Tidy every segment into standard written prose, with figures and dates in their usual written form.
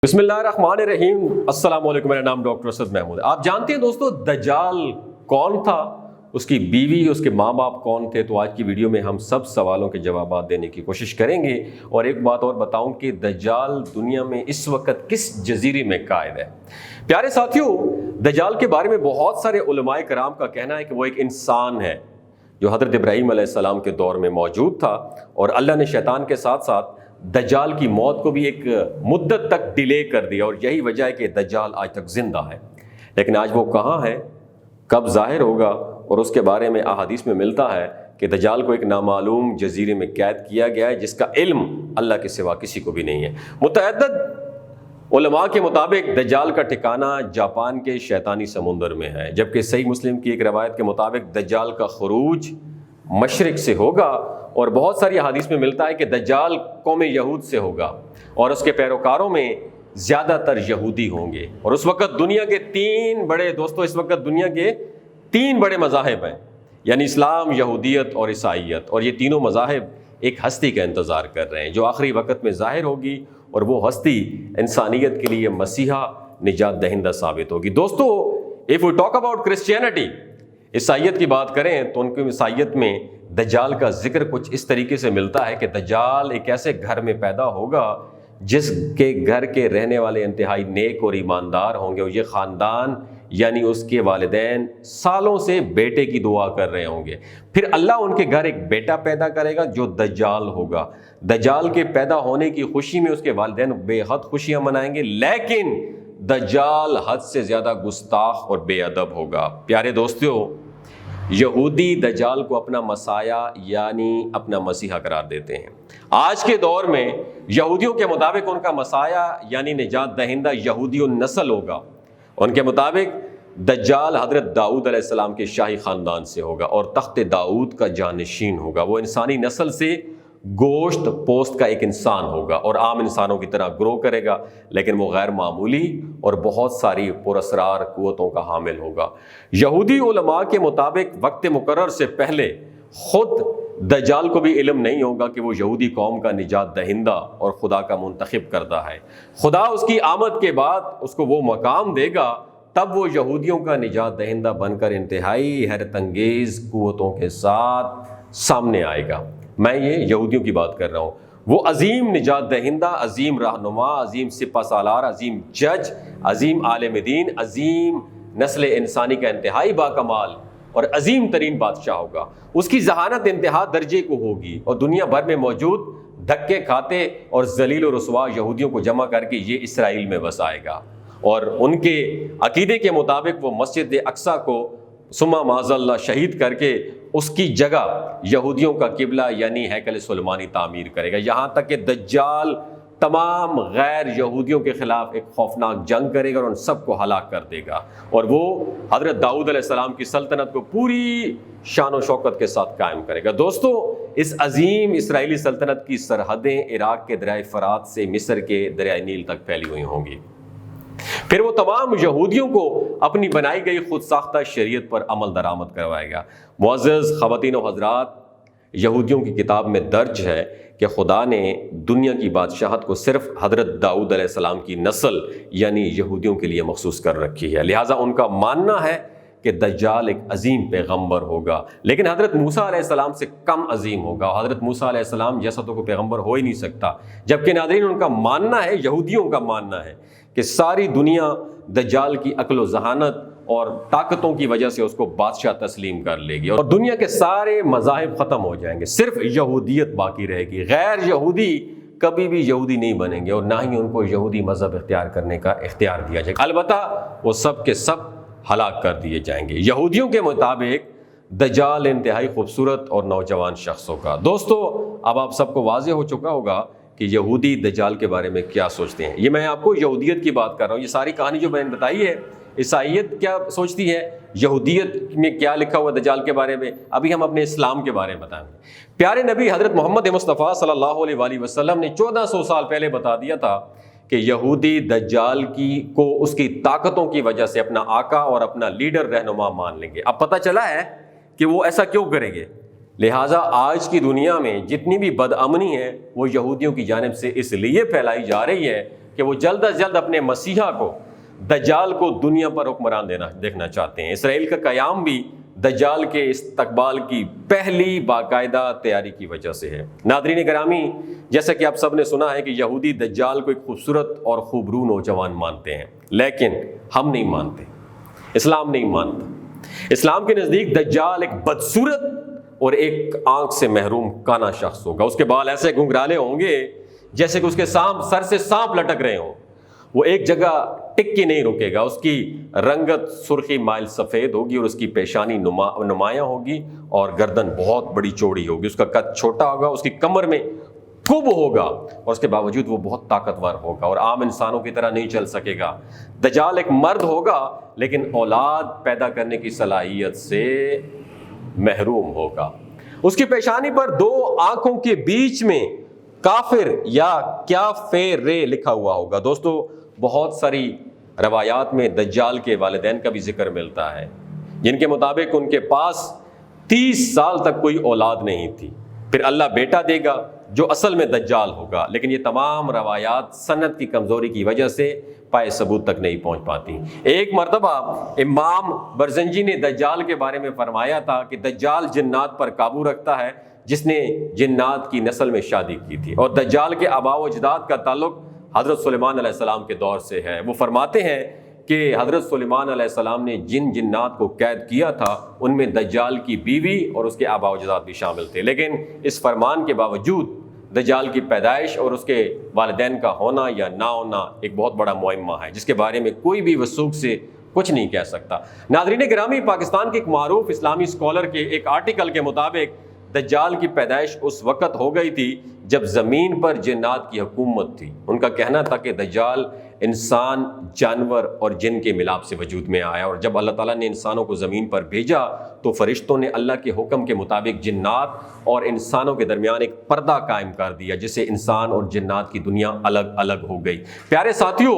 बिस्मिल्लाहिर्रहमानिर्रहीम। अस्सलाम वालेकुम। मेरा नाम डॉक्टर असद महमूद है। आप जानते हैं दोस्तों दज्जाल कौन था, उसकी बीवी, उसके माँ बाप कौन थे? तो आज की वीडियो में हम सब सवालों के जवाब देने की कोशिश करेंगे। और एक बात और बताऊं कि दज्जाल दुनिया में इस वक्त किस जजीरे में कायद है। प्यारे साथियों, दज्जाल के बारे में बहुत सारे उलमाए कराम का कहना है कि वो एक इंसान है जो हज़रत इब्राहीम अलैहिस्सलाम के दौर में मौजूद था, और अल्लाह ने शैतान के साथ साथ दज्जाल की मौत को भी एक मुद्दत तक डिले कर दिया, और यही वजह है कि दज्जाल आज तक जिंदा है। लेकिन आज वो कहाँ है, कब ज़ाहिर होगा, और उसके बारे में अहादीस में मिलता है कि दज्जाल को एक नामालूम जजीरे में कैद किया गया है जिसका इल्म अल्लाह के सिवा किसी को भी नहीं है। मुतअद्दिद उलमा के मुताबिक दज्जाल का ठिकाना जापान के शैतानी समुंदर में है, जबकि सही मुस्लिम की एक रवायत के मुताबिक दज्जाल का खुरूज मशरिक से होगा, और बहुत सारी हदीस में मिलता है कि दज्जाल कौम यहूद से होगा और उसके पैरोकारों में ज़्यादातर यहूदी होंगे। और उस वक़्त दुनिया के इस वक्त दुनिया के तीन बड़े मज़ाहिब हैं, यानी इस्लाम, यहूदियत और ईसाईयत, और ये तीनों मज़ाहिब एक हस्ती का इंतज़ार कर रहे हैं जो आखिरी वक्त में ज़ाहिर होगी, और वो हस्ती इंसानियत के लिए मसीहा निजात दहिंदा साबित होगी। दोस्तों, if we talk about Christianity, ईसाईयत की बात करें तो उनकी ईसाईयत में दज्जाल का जिक्र कुछ इस तरीके से मिलता है कि दज्जाल एक ऐसे घर में पैदा होगा जिसके घर के रहने वाले इंतहाई नेक और ईमानदार होंगे, और ये ख़ानदान यानी उसके वालिदैन सालों से बेटे की दुआ कर रहे होंगे। फिर अल्लाह उनके घर एक बेटा पैदा करेगा जो दज्जाल होगा। दज्जाल के पैदा होने की खुशी में उसके वालिदैन बेहद खुशियाँ मनाएंगे, लेकिन दज्जाल हद से ज़्यादा गुस्ताख और बेअदब होगा। प्यारे दोस्तों, यहूदी दज्जाल को अपना मसाया यानी अपना मसीहा करार देते हैं। आज के दौर में यहूदियों के मुताबिक उनका मसाया यानी निजात दहिंदा यहूदी नस्ल होगा। उनके मुताबिक दज्जाल हज़रत दाऊद अलैहिस्सलाम के शाही ख़ानदान से होगा और तख्त दाऊद का जानशीन होगा। वो इंसानी नस्ल से गोश्त पोस्ट का एक इंसान होगा और आम इंसानों की तरह ग्रो करेगा, लेकिन वो गैर मामूली और बहुत सारी पुरअसरार क़ुव्वतों का हामिल होगा। यहूदी उलमा के मुताबिक वक्त मुकर्रर से पहले खुद दज्जाल को भी इल्म नहीं होगा कि वो यहूदी कौम का निजात दहिंदा और खुदा का मुंतखब करदा है। खुदा उसकी आमद के बाद उसको वो मकाम देगा, तब वो यहूदियों का निजात दहिंदा बनकर इंतहाई हैरत अंगेज़ क़ुव्वतों के साथ सामने आएगा। मैं ये यहूदियों की बात कर रहा हूँ। वो अजीम निजात दहिंदा, अजीम रहनुमा, अजीम सिपा सालार, अजीम जज, अजीम आलिम दीन, अजीम नस्ल इंसानी का इंतहाई बाकमाल और अजीम तरीन बादशाह होगा। उसकी जहानत इंतहा दर्जे को होगी, और दुनिया भर में मौजूद धक्के खाते और जलील और रुसवा यहूदियों को जमा करके ये इसराइल में बसाएगा, और उनके अकीदे के मुताबिक वो मस्जिद अक्सा को सुम्मा माज़ल्लाह शहीद करके उसकी जगह यहूदियों का किबला यानी हैकल सुलेमानी तामीर करेगा। यहाँ तक कि दज्जाल तमाम गैर यहूदियों के खिलाफ एक खौफनाक जंग करेगा और उन सबको हलाक कर देगा, और वो हज़रत दाऊद अलैहिस्सलाम की सल्तनत को पूरी शान और शौकत के साथ कायम करेगा। दोस्तों, इस अजीम इसराइली सल्तनत की सरहदें इराक के दरिया फ़रात से मिस्र के दरिया नील तक फैली हुई होंगी। फिर वो तमाम यहूदियों को अपनी बनाई गई खुद साख्ता शरीयत पर अमल दरामद करवाएगा। मुअज़्ज़ज़ ख़वातीन व हज़रात, यहूदियों की किताब में दर्ज है कि खुदा ने दुनिया की बादशाहत को सिर्फ हज़रत दाऊद अलैहिस्सलाम की नस्ल यानी यहूदियों के लिए मखसूस कर रखी है। लिहाजा उनका मानना है कि दज्जाल एक अजीम पैगम्बर होगा, लेकिन हज़रत मूसा अलैहिस्सलाम से कम अजीम होगा। हज़रत मूसा अलैहिस्सलाम जैसा तो कोई पैगम्बर हो ही नहीं सकता। जबकि नाज़रीन, उनका मानना है, यहूदियों का मानना है कि सारी दुनिया दज्जाल की अक्ल जहानत और ताकतों की वजह से उसको बादशाह तस्लीम कर लेगी, और दुनिया के सारे मज़ाहिब ख़त्म हो जाएंगे, सिर्फ यहूदियत बाकी रहेगी। गैर यहूदी कभी भी यहूदी नहीं बनेंगे, और ना ही उनको यहूदी मज़हब इख्तियार करने का इख्तियार दिया जाएगा। अलबत्ता वो सब के सब हलाक कर दिए जाएंगे। यहूदियों के मुताबिक दज्जाल इंतहाई खूबसूरत और नौजवान शख्स होगा। दोस्तों, अब आप सबको वाज़ेह हो चुका होगा कि यहूदी दज्जाल के बारे में क्या सोचते हैं। ये मैं आपको यहूदियत की बात कर रहा हूँ। ये सारी कहानी जो मैंने बताई है, ईसाईयत क्या सोचती है, यहूदियत में क्या लिखा हुआ दज्जाल के बारे में, अभी हम अपने इस्लाम के बारे में बताएंगे। प्यारे नबी हज़रत मोहम्मद मुस्तफ़ा सल्लल्लाहु अलैहि वसल्लम ने 1400 साल पहले बता दिया था कि यहूदी दज्जाल को उसकी ताकतों की वजह से अपना आका और अपना लीडर रहनुमा मान लेंगे। अब पता चला है कि वो ऐसा क्यों करेंगे। लिहाजा आज की दुनिया में जितनी भी बदअमनी है वो यहूदियों की जानिब से इसलिए फैलाई जा रही है کہ وہ جلد از جلد اپنے مسیحا کو، دجال کو دنیا پر حکمران دیکھنا چاہتے ہیں۔ اسرائیل کا قیام بھی دجال کے استقبال کی پہلی باقاعدہ تیاری کی وجہ سے ہے۔ ناظرین گرامی، جیسا کہ آپ سب نے سنا ہے کہ یہودی دجال کو ایک خوبصورت اور خوبرو نوجوان مانتے ہیں، لیکن ہم نہیں مانتے، اسلام نہیں مانتا۔ اسلام کے نزدیک دجال ایک بدصورت اور ایک آنکھ سے محروم کانا شخص ہوگا۔ اس کے بال ایسے گھنگرالے ہوں گے جیسے کہ اس کے سر سے سانپ لٹک رہے ہوں۔ وہ ایک جگہ ٹک کے نہیں رکے گا۔ اس کی رنگت سرخی مائل سفید ہوگی اور اس کی پیشانی نمایاں ہوگی اور گردن بہت بڑی چوڑی ہوگی۔ اس کا قد چھوٹا ہوگا، اس کی کمر میں کب ہوگا اور اس کے باوجود وہ بہت طاقتور ہوگا اور عام انسانوں کی طرح نہیں چل سکے گا۔ دجال ایک مرد ہوگا لیکن اولاد پیدا کرنے کی صلاحیت سے محروم ہوگا۔ اس کی پیشانی پر 2 آنکھوں کے بیچ میں کافر یا کیا فے لکھا ہوا ہوگا۔ دوستو، بہت ساری روایات میں دجال کے والدین کا بھی ذکر ملتا ہے، جن کے مطابق ان کے پاس 30 سال تک کوئی اولاد نہیں تھی، پھر اللہ بیٹا دے گا جو اصل میں دجال ہوگا، لیکن یہ تمام روایات سند کی کمزوری کی وجہ سے پائے ثبوت تک نہیں پہنچ پاتی۔ ایک مرتبہ امام برزنجی نے دجال کے بارے میں فرمایا تھا کہ دجال جنات پر قابو رکھتا ہے جس نے جنات کی نسل میں شادی کی تھی، اور دجال کے آباء و اجداد کا تعلق حضرت سلیمان علیہ السلام کے دور سے ہے۔ وہ فرماتے ہیں کہ حضرت سلیمان علیہ السلام نے جن جنات کو قید کیا تھا ان میں دجال کی بیوی اور اس کے آباء و اجداد بھی شامل تھے، لیکن اس فرمان کے باوجود دجال کی پیدائش اور اس کے والدین کا ہونا یا نہ ہونا ایک بہت بڑا معمہ ہے جس کے بارے میں کوئی بھی وثوق سے کچھ نہیں کہہ سکتا۔ ناظرین گرامی، پاکستان کے ایک معروف اسلامی اسکالر کے ایک آرٹیکل کے مطابق دجال کی پیدائش اس وقت ہو گئی تھی جب زمین پر جنات کی حکومت تھی۔ ان کا کہنا تھا کہ دجال انسان، جانور اور جن کے ملاپ سے وجود میں آیا، اور جب اللہ تعالیٰ نے انسانوں کو زمین پر بھیجا تو فرشتوں نے اللہ کے حکم کے مطابق جنات اور انسانوں کے درمیان ایک پردہ قائم کر دیا، جس سے انسان اور جنات کی دنیا الگ الگ ہو گئی۔ پیارے ساتھیوں،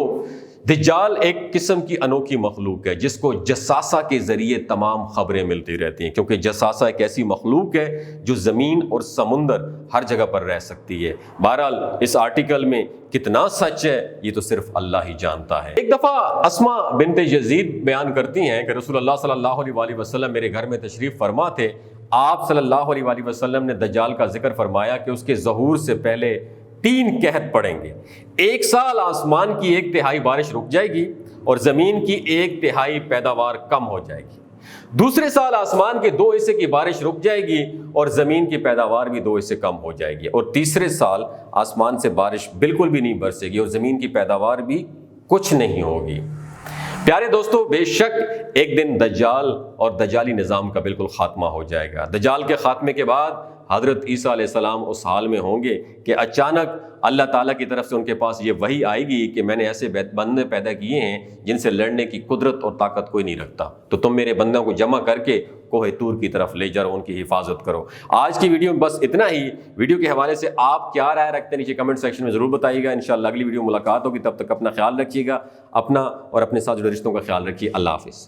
دجال ایک قسم کی انوکھی مخلوق ہے جس کو جساسہ کے ذریعے تمام خبریں ملتی رہتی ہیں، کیونکہ جساسہ ایک ایسی مخلوق ہے جو زمین اور سمندر ہر جگہ پر رہ سکتی ہے۔ بہرحال اس آرٹیکل میں کتنا سچ ہے یہ تو صرف اللہ ہی جانتا ہے۔ ایک دفعہ اسما بنت یزید بیان کرتی ہیں کہ رسول اللہ صلی اللہ علیہ وآلہ وسلم میرے گھر میں تشریف فرما تھے۔ آپ صلی اللہ علیہ وآلہ وسلم نے دجال کا ذکر فرمایا کہ اس کے ظہور سے پہلے 3 قحط پڑیں گے۔ 1 سال آسمان کی 1/3 بارش رک جائے گی اور زمین کی 1/3 پیداوار کم ہو جائے گی۔ دوسرے سال آسمان کے 2 حصے کی بارش رک جائے گی اور زمین کی پیداوار بھی 2 حصے کم ہو جائے گی، اور تیسرے سال آسمان سے بارش بالکل بھی نہیں برسے گی اور زمین کی پیداوار بھی کچھ نہیں ہوگی۔ پیارے دوستو، بے شک ایک دن دجال اور دجالی نظام کا بالکل خاتمہ ہو جائے گا۔ دجال کے خاتمے کے بعد حضرت عیسیٰ علیہ السلام اس حال میں ہوں گے کہ اچانک اللہ تعالیٰ کی طرف سے ان کے پاس یہ وحی آئے گی کہ میں نے ایسے بندے پیدا کیے ہیں جن سے لڑنے کی قدرت اور طاقت کوئی نہیں رکھتا، تو تم میرے بندوں کو جمع کر کے کوہ طور کی طرف لے جاؤ، ان کی حفاظت کرو۔ آج کی ویڈیو میں بس اتنا ہی۔ ویڈیو کے حوالے سے آپ کیا رائے رکھتے ہیں نیچے کمنٹ سیکشن میں ضرور بتائیے گا۔ انشاءاللہ اگلی ویڈیو ملاقات ہوگی، تب تک اپنا خیال رکھیے گا، اپنا اور اپنے ساتھ جڑے رشتوں کا خیال رکھیے۔ اللہ حافظ۔